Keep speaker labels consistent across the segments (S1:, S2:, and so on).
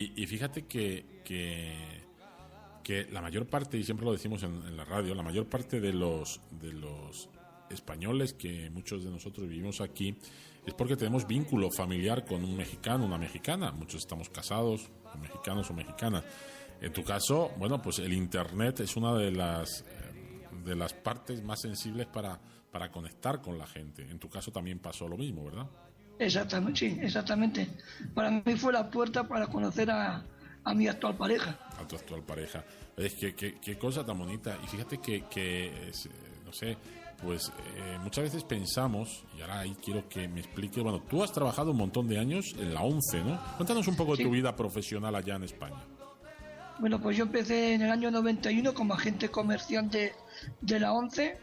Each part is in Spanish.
S1: Y fíjate que la mayor parte, y siempre lo decimos en la radio, la mayor parte de los españoles, que muchos de nosotros vivimos aquí, es porque tenemos vínculo familiar con un mexicano, una mexicana. Muchos estamos casados con mexicanos o mexicanas. En tu caso, bueno, pues el Internet es una de las partes más sensibles para conectar con la gente. En tu caso también pasó lo mismo, ¿verdad?
S2: Exactamente, sí, exactamente. Para mí fue la puerta para conocer a mi actual pareja.
S1: A tu actual pareja. Es que qué cosa tan bonita. Y fíjate que no sé, pues muchas veces pensamos, y ahora ahí quiero que me expliques, bueno, tú has trabajado un montón de años en la ONCE, ¿no? Cuéntanos un poco de tu vida profesional allá en España.
S2: Bueno, pues yo empecé en el año 91 como agente comercial de la ONCE.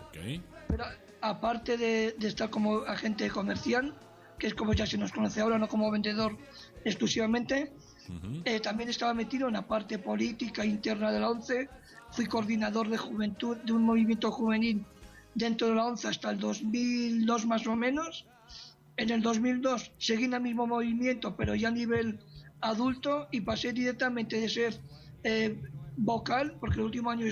S1: Ok.
S2: Pero aparte de estar como agente comercial, que es como ya se nos conoce ahora, no como vendedor exclusivamente, también estaba metido en la parte política interna de la ONCE. Fui coordinador de juventud de un movimiento juvenil dentro de la ONCE hasta el 2002 más o menos. En el 2002 seguí en el mismo movimiento, pero ya a nivel adulto, y pasé directamente de ser vocal, porque el último año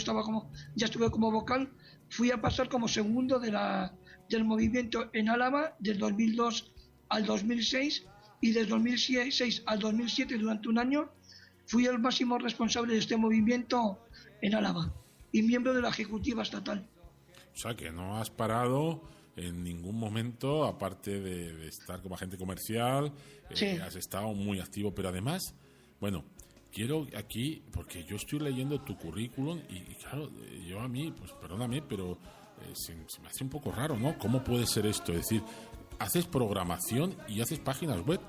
S2: ya estuve como vocal, fui a pasar como segundo del movimiento en Álava del 2002 al 2006, y del 2006 al 2007, durante un año, fui el máximo responsable de este movimiento en Álava y miembro de la ejecutiva estatal.
S1: O sea que no has parado en ningún momento, aparte de estar como agente comercial,
S2: Sí.
S1: Has estado muy activo, pero además, bueno, quiero aquí, porque yo estoy leyendo tu currículum y claro, yo a mí, pues perdóname, pero se me hace un poco raro, ¿no? ¿Cómo puede ser esto? Es decir, haces programación y haces páginas web.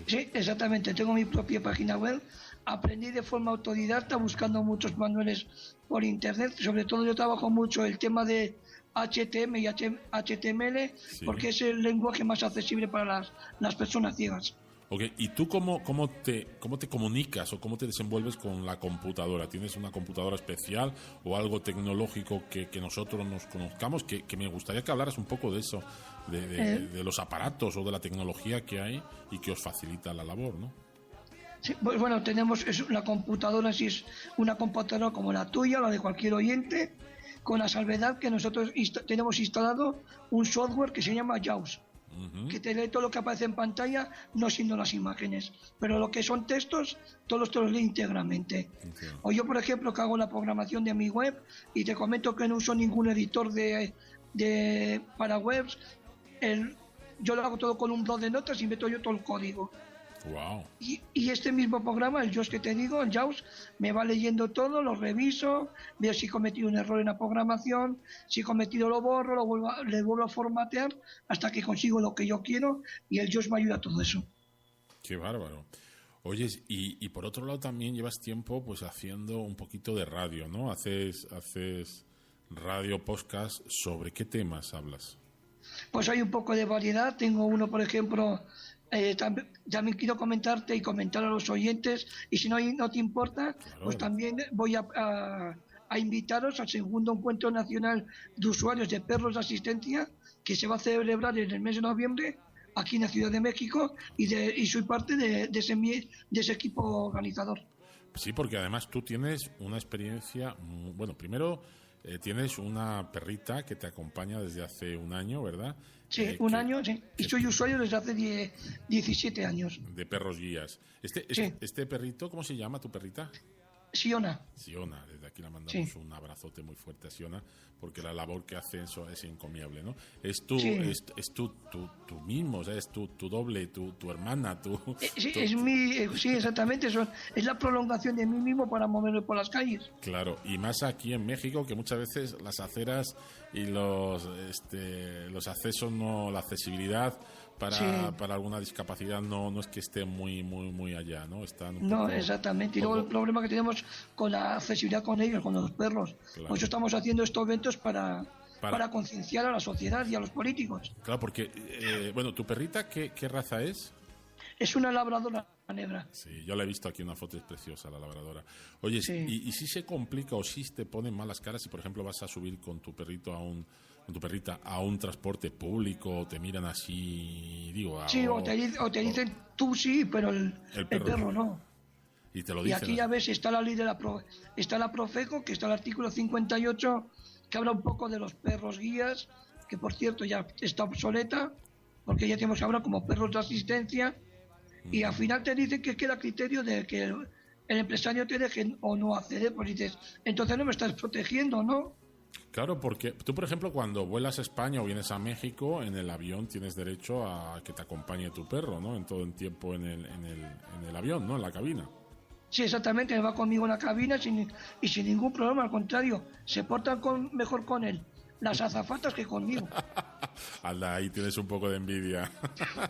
S2: Sí, exactamente, tengo mi propia página web. Aprendí de forma autodidacta buscando muchos manuales por internet. Sobre todo yo trabajo mucho el tema de HTML y HTML, sí, porque es el lenguaje más accesible para las personas ciegas.
S1: Okay. ¿Y tú cómo te comunicas o cómo te desenvuelves con la computadora? ¿Tienes una computadora especial o algo tecnológico que nosotros nos conozcamos? Que me gustaría que hablaras un poco de eso, de los aparatos o de la tecnología que hay y que os facilita la labor, ¿no?
S2: Sí, pues bueno, tenemos la computadora, si es una computadora como la tuya, la de cualquier oyente, con la salvedad que nosotros tenemos instalado un software que se llama JAWS. Que te lee todo lo que aparece en pantalla, no siendo las imágenes, pero lo que son textos, todos te los lee íntegramente. O yo, por ejemplo, que hago la programación de mi web, y te comento que no uso ningún editor para webs, yo lo hago todo con un blog de notas y meto yo todo el código.
S1: Wow.
S2: Y este mismo programa, el JAWS que te digo, el JAWS, me va leyendo todo, lo reviso, veo si he cometido un error en la programación, si he cometido lo borro, le vuelvo a formatear hasta que consigo lo que yo quiero, y el JAWS me ayuda a todo eso.
S1: Qué bárbaro. Oye, y por otro lado también llevas tiempo pues haciendo un poquito de radio, ¿no? Haces radio, podcast. ¿Sobre qué temas hablas?
S2: Pues hay un poco de variedad. Tengo uno, por ejemplo, también quiero comentarte y comentar a los oyentes, y si no te importa, claro, pues también voy a invitaros al segundo encuentro nacional de usuarios de perros de asistencia, que se va a celebrar en el mes de noviembre aquí en la Ciudad de México, y soy parte de ese equipo organizador.
S1: Sí, porque además tú tienes una experiencia, bueno, primero tienes una perrita que te acompaña desde hace un año, ¿verdad?
S2: Sí, un año, sí. Y soy usuario desde hace 17 años.
S1: De perros guías. Este perrito, ¿cómo se llama tu perrita?
S2: Siona,
S1: desde aquí le mandamos un abrazote muy fuerte a Siona, porque la labor que hace eso es encomiable, ¿no? Es tú mismo, o sea, es tu doble, tu hermana,
S2: sí, exactamente, es la prolongación de mí mismo para moverme por las calles.
S1: Claro, y más aquí en México, que muchas veces las aceras y los accesos, la accesibilidad para alguna discapacidad no es que esté muy allá, ¿no? Están poco,
S2: exactamente. Y luego el problema que tenemos con la accesibilidad con ellos, con los perros. Claro. Por eso estamos haciendo estos eventos para concienciar a la sociedad y a los políticos.
S1: Claro, porque, bueno, ¿tu perrita qué raza es?
S2: Es una labradora negra.
S1: Sí, yo la he visto aquí, una foto, es preciosa la labradora. Oye,
S2: Sí.
S1: ¿y si se complica o si te ponen malas caras si, por ejemplo, vas a subir con tu perrito con tu perrita a un transporte público, te miran así, digo...
S2: Sí, o te dicen tú sí, pero el perro no.
S1: Y te lo
S2: Y
S1: dicen.
S2: aquí ya ves, está la ley está la Profeco, que está el artículo 58, que habla un poco de los perros guías, que por cierto ya está obsoleta, porque ya tenemos ahora como perros de asistencia, y al final te dicen que queda a criterio de que el empresario te deje o no acceder, pues dices, entonces no me estás protegiendo, ¿no?
S1: Claro, porque tú, por ejemplo, cuando vuelas a España o vienes a México, en el avión tienes derecho a que te acompañe tu perro, ¿no? En todo el tiempo en el avión, ¿no? En la cabina.
S2: Sí, exactamente, va conmigo en la cabina y sin ningún problema, al contrario, se portan mejor con él las azafatas que conmigo.
S1: Anda, ahí tienes un poco de envidia.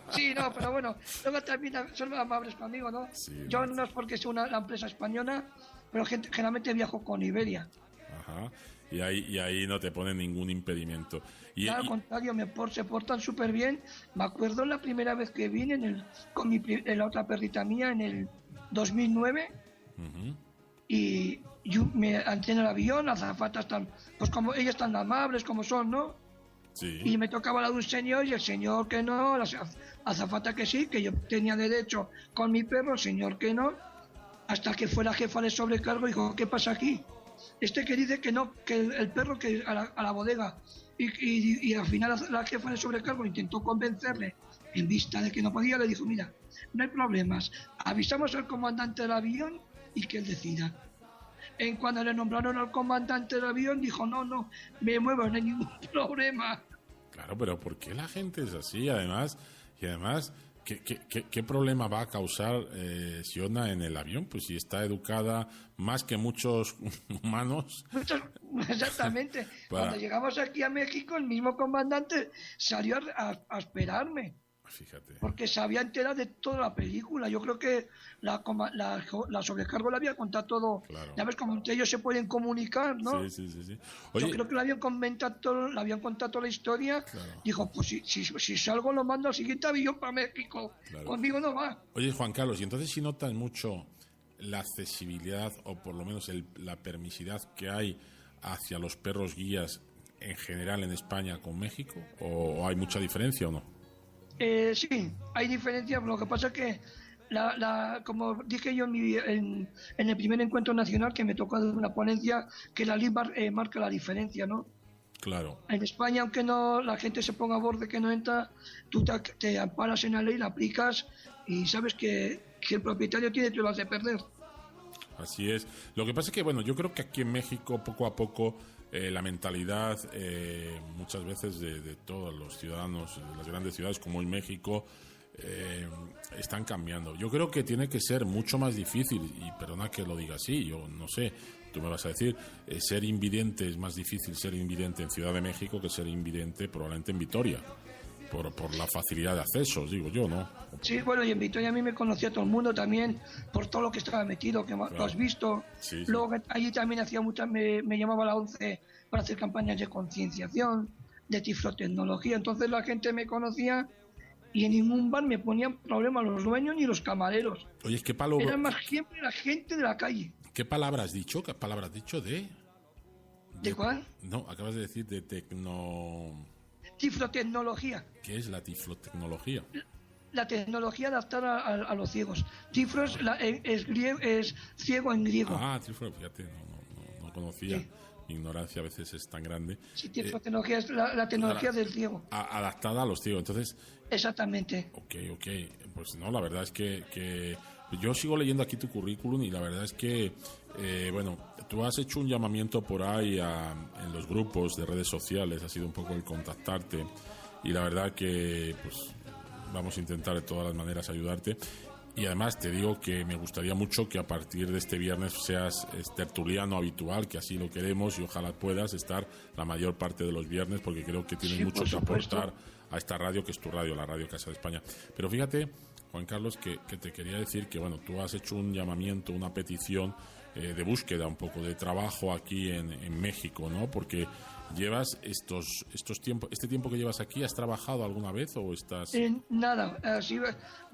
S2: Sí, no, pero bueno, luego también son amables conmigo, ¿no?
S1: Sí,
S2: Yo no es porque sea la empresa española, pero generalmente viajo con Iberia.
S1: Ajá. Y ahí no te ponen ningún impedimento.
S2: Al contrario, se portan súper bien. Me acuerdo la primera vez que vine con la otra perrita mía en el 2009.
S1: Uh-huh.
S2: Y yo me entré en el avión, las azafatas están, pues como ellas tan amables como son, ¿no?
S1: Sí.
S2: Y me tocaba la de un señor y el señor que no, la azafata que sí, que yo tenía derecho con mi perro, el señor que no, hasta que fue la jefa de sobrecargo y dijo, ¿qué pasa aquí? Este que dice que no, que el perro que a la bodega. Y al final la jefa de sobrecargo intentó convencerle, en vista de que no podía, le dijo, mira, no hay problemas, avisamos al comandante del avión y que él decida. En cuando le nombraron al comandante del avión, dijo, no, me muevo, no hay ningún problema.
S1: Claro, pero ¿por qué la gente es así? Además, ¿qué problema va a causar Siona en el avión? Pues si está educada más que muchos humanos.
S2: Exactamente. Cuando llegamos aquí a México, el mismo comandante salió a esperarme.
S1: Fíjate.
S2: Porque se había enterado de toda la película. Yo creo que la sobrecargo le había contado todo.
S1: Claro.
S2: Ya ves, como entre ellos se pueden comunicar, ¿no?
S1: Sí. Oye,
S2: yo creo que le habían contado toda la historia.
S1: Claro.
S2: Dijo, pues si salgo lo mando al siguiente avión para México. Claro. Conmigo no va.
S1: Oye, Juan Carlos, y entonces si notas mucho la accesibilidad o por lo menos la permisividad que hay hacia los perros guías en general en España con México, o hay mucha diferencia o no?
S2: Sí, hay diferencias. Lo que pasa es que, como dije yo en el primer encuentro nacional, que me tocó de una ponencia, que la ley marca la diferencia, ¿no?
S1: Claro.
S2: En España, aunque no la gente se ponga a borde que no entra, tú te amparas en la ley, la aplicas y sabes que el propietario tiene todas las de perder.
S1: Así es. Lo que pasa es que, bueno, yo creo que aquí en México, poco a poco, la mentalidad muchas veces de todos los ciudadanos de las grandes ciudades como en México están cambiando. Yo creo que tiene que ser mucho más difícil, y perdona que lo diga así, yo no sé, tú me vas a decir, ser invidente es más difícil ser invidente en Ciudad de México que ser invidente probablemente en Vitoria. Por la facilidad de acceso, digo yo, ¿no?
S2: Sí, bueno, y en Vitoria a mí me conocía todo el mundo también, por todo lo que estaba metido, que
S1: claro.
S2: Lo has visto.
S1: Sí.
S2: Luego allí también hacía me llamaba a la 11 para hacer campañas de concienciación, de tiflotecnología. Entonces la gente me conocía y en ningún bar me ponían problema los dueños ni los camareros.
S1: Oye, ¿qué palabra?
S2: Era más siempre la gente de la calle.
S1: ¿Qué palabra has dicho? ¿Qué palabra has dicho de
S2: cuál?
S1: No, acabas de decir de
S2: Tiflotecnología.
S1: ¿Qué es la tiflotecnología?
S2: La tecnología adaptada a los ciegos. Tiflo es ciego en griego.
S1: Ah, tiflo, fíjate, no conocía.
S2: Sí.
S1: Mi ignorancia a veces es tan grande.
S2: Sí, tiflotecnología es la tecnología del ciego.
S1: Adaptada a los ciegos, entonces...
S2: Exactamente.
S1: Ok. Pues no, la verdad es que yo sigo leyendo aquí tu currículum y la verdad es que, bueno, tú has hecho un llamamiento por ahí en los grupos de redes sociales, ha sido un poco el contactarte y la verdad que, pues, vamos a intentar de todas las maneras ayudarte. Y además te digo que me gustaría mucho que a partir de este viernes seas tertuliano habitual, que así lo queremos y ojalá puedas estar la mayor parte de los viernes porque creo que tienes mucho que aportar a esta radio, que es tu radio, la Radio Casa de España. Pero fíjate, Juan Carlos, que te quería decir que, bueno, tú has hecho un llamamiento, una petición de búsqueda un poco de trabajo aquí en México, ¿no? Porque llevas este tiempo que llevas aquí, ¿has trabajado alguna vez o estás...?
S2: Nada, así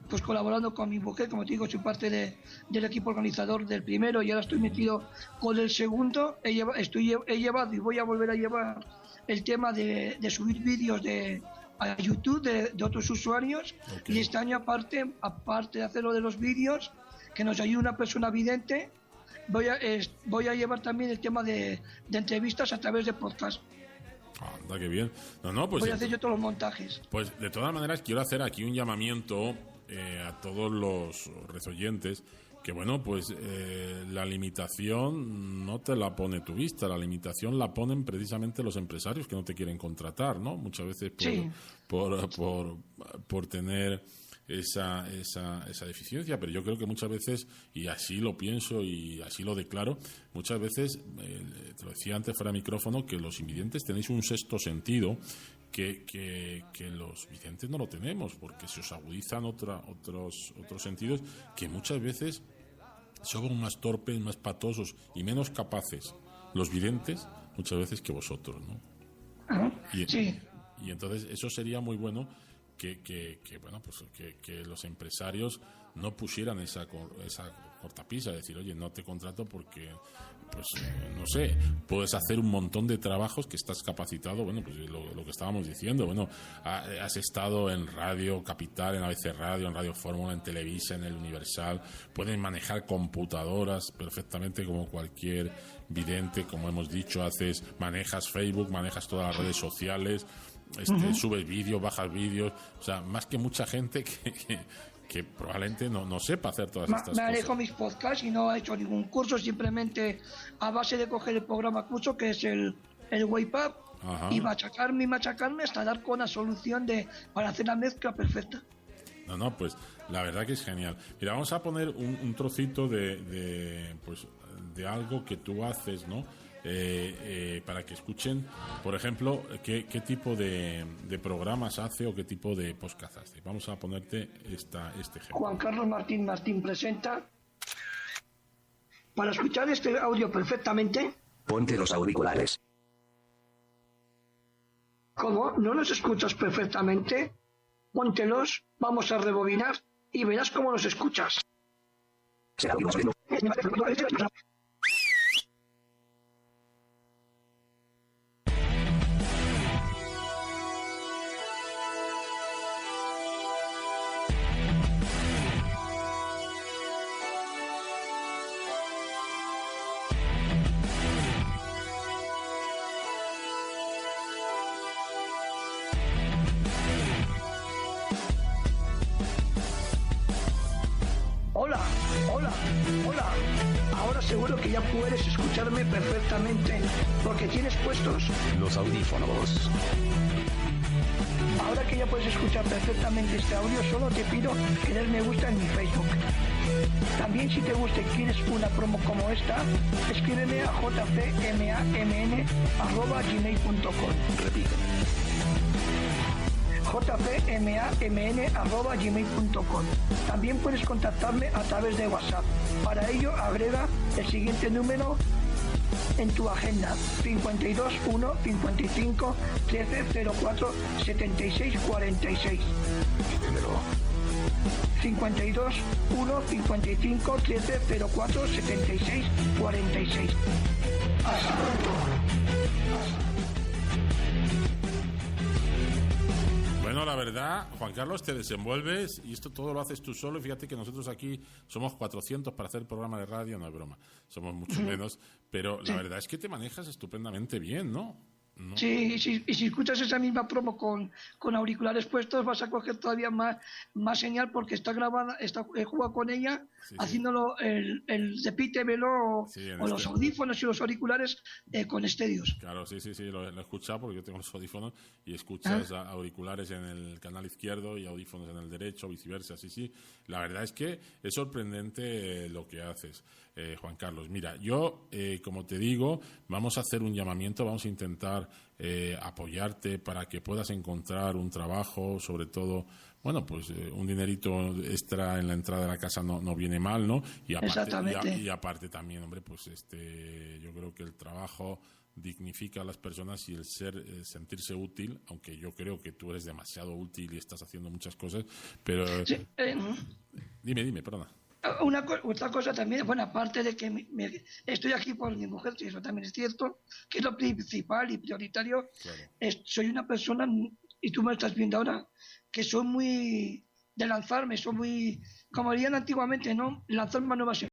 S2: pues colaborando con mi mujer, como te digo, soy parte del equipo organizador del primero y ahora estoy metido con el segundo. He llevado y voy a volver a llevar el tema de subir vídeos a YouTube de otros usuarios. Okay. Y este año, aparte de hacerlo de los vídeos, que nos ayude una persona vidente, voy a llevar también el tema de entrevistas a través de podcast.
S1: Anda, qué bien. Pues
S2: voy a hacer yo todos los montajes.
S1: Pues de todas maneras quiero hacer aquí un llamamiento a todos los rezoyentes, que bueno, pues la limitación no te la pone tu vista, la limitación la ponen precisamente los empresarios que no te quieren contratar, ¿no? Muchas veces por tener esa deficiencia, pero yo creo que muchas veces, y así lo pienso y así lo declaro, muchas veces, te lo decía antes fuera de micrófono, que los invidentes tenéis un sexto sentido que los videntes no lo tenemos, porque se os agudizan otros sentidos que muchas veces somos más torpes, más patosos y menos capaces los videntes muchas veces que vosotros, ¿no?
S2: Sí.
S1: Y entonces eso sería muy bueno que los empresarios no pusieran esa cortapisa, decir, oye, no te contrato porque, pues, no sé, puedes hacer un montón de trabajos que estás capacitado, bueno, pues lo que estábamos diciendo, bueno, has estado en Radio Capital, en ABC Radio, en Radio Fórmula, en Televisa, en el Universal, puedes manejar computadoras perfectamente como cualquier vidente, como hemos dicho, manejas Facebook, manejas todas las redes sociales, subes vídeos, bajas vídeos, o sea, más que mucha gente que probablemente no sepa hacer todas estas cosas.
S2: Manejo mis podcasts y no he hecho ningún curso, simplemente a base de coger el programa curso, que es el WaveUp, y machacarme hasta dar con la solución para hacer la mezcla perfecta.
S1: Pues la verdad que es genial. Mira, vamos a poner un trocito de algo que tú haces, ¿no? Para que escuchen, por ejemplo, qué tipo de programas hace o qué tipo de podcast hace. Vamos a ponerte este ejemplo.
S2: Juan Carlos Martín presenta. Para escuchar este audio perfectamente,
S3: ponte los auriculares.
S2: ¿Cómo? ¿No los escuchas perfectamente? Póntelos, vamos a rebobinar y verás cómo los escuchas. Hola. Ahora seguro que ya puedes escucharme perfectamente porque tienes puestos
S3: los audífonos.
S2: Ahora que ya puedes escuchar perfectamente este audio, solo te pido que des me gusta en mi Facebook. También, si te gusta y quieres una promo como esta, escríbeme a jpmamn@gmail.com.
S3: Repite.
S2: jpmamn@gmail.com. También puedes contactarme a través de WhatsApp. Para ello, agrega el siguiente número en tu agenda: 52 1 55 13 04 76 46. 52 1 55 13 04 76 46. Hasta pronto.
S1: Bueno, la verdad, Juan Carlos, te desenvuelves y esto todo lo haces tú solo. Fíjate que nosotros aquí somos 400 para hacer programa de radio, no es broma, somos mucho menos, pero la verdad es que te manejas estupendamente bien, ¿no?
S2: Sí, y si escuchas esa misma promo con auriculares puestos, vas a coger todavía más señal porque está grabada, he jugado con ella, haciéndolo el repítemelo o los audífonos y los auriculares con estéreos.
S1: Claro, sí, lo he escuchado porque yo tengo los audífonos y escuchas auriculares en el canal izquierdo y audífonos en el derecho, viceversa, sí. La verdad es que es sorprendente lo que haces, Juan Carlos. Mira, yo, como te digo, vamos a hacer un llamamiento, vamos a intentar apoyarte para que puedas encontrar un trabajo, sobre todo Bueno, pues un dinerito extra en la entrada de la casa no viene mal, ¿no? Y aparte,
S2: Exactamente.
S1: y aparte también, hombre, pues yo creo que el trabajo dignifica a las personas y el sentirse útil, aunque yo creo que tú eres demasiado útil y estás haciendo muchas cosas, pero
S2: Sí,
S1: dime, perdona.
S2: Otra cosa también, bueno, aparte de que estoy aquí por mi mujer, y eso también es cierto, que es lo principal y prioritario,
S1: Claro.
S2: soy una persona, y tú me estás viendo ahora, que soy muy de lanzarme, soy muy, como dirían antiguamente, ¿no? Lanzarme a nuevas